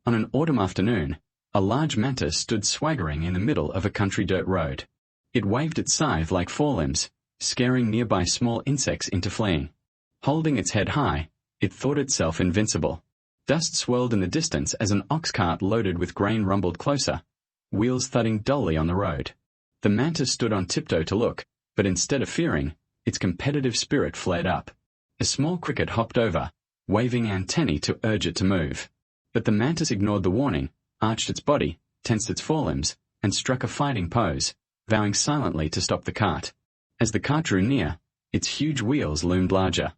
On an autumn afternoon, a large mantis stood swaggering in the middle of a country dirt road. It waved its scythe like forelimbs, scaring nearby small insects into fleeing. Holding its head high, it thought itself invincible. Dust swirled in the distance as an ox cart loaded with grain rumbled closer, wheels thudding dully on the road. The mantis stood on tiptoe to look, but instead of fearing, its competitive spirit flared up. A small cricket hopped over, waving antennae to urge it to move. But the mantis ignored the warning, arched its body, tensed its forelimbs, and struck a fighting pose, vowing silently to stop the cart. As the cart drew near, its huge wheels loomed larger.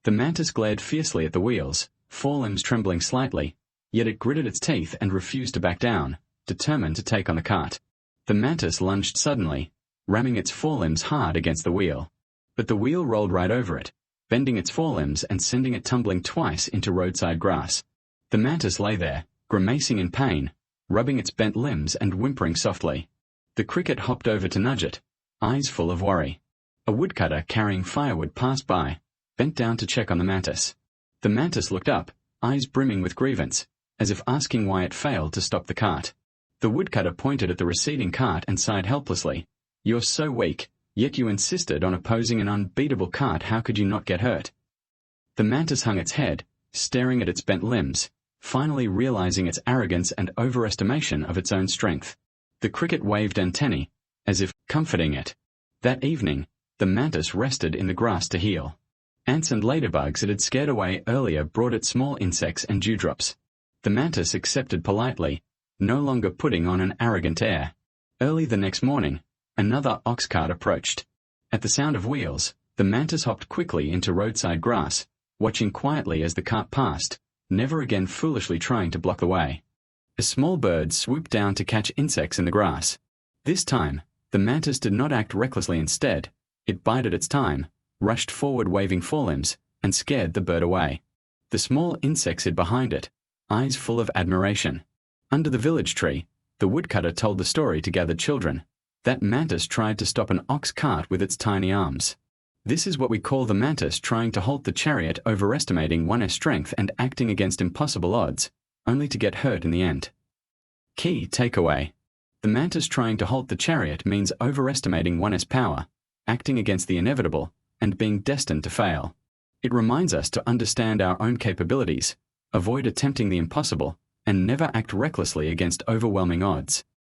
The mantis glared fiercely at the wheels, forelimbs trembling slightly, yet it gritted its teeth and refused to back down, determined to take on the cart. The mantis lunged suddenly, ramming its forelimbs hard against the wheel. But the wheel rolled right over it, bending its forelimbs and sending it tumbling twice into roadside grass. The mantis lay there, grimacing in pain, rubbing its bent limbs and whimpering softly. The cricket hopped over to nudge it, eyes full of worry. A woodcutter carrying firewood passed by, bent down to check on the mantis. The mantis looked up, eyes brimming with grievance, as if asking why it failed to stop the cart. The woodcutter pointed at the receding cart and sighed helplessly. "You're so weak, yet you insisted on opposing an unbeatable cart. How could you not get hurt?" The mantis hung its head, staring at its bent limbs, finally realizing its arrogance and overestimation of its own strength. The cricket waved antennae, as if comforting it. That evening, the mantis rested in the grass to heal. Ants and ladybugs it had scared away earlier brought it small insects and dewdrops. The mantis accepted politely, no longer putting on an arrogant air. Early the next morning, another ox cart approached. At the sound of wheels, the mantis hopped quickly into roadside grass, watching quietly as the cart passed, never again foolishly trying to block the way. A small bird swooped down to catch insects in the grass. This time, the mantis did not act recklessly. Instead, it bided its time, rushed forward waving forelimbs, and scared the bird away. The small insects hid behind it, eyes full of admiration. Under the village tree, the woodcutter told the story to gathered children. That mantis tried to stop an ox cart with its tiny arms. This is what we call the mantis trying to halt the chariot, overestimating one's strength and acting against impossible odds, only to get hurt in the end. Key takeaway. The mantis trying to halt the chariot means overestimating one's power, acting against the inevitable, and being destined to fail. It reminds us to understand our own capabilities, avoid attempting the impossible, and never act recklessly against overwhelming odds.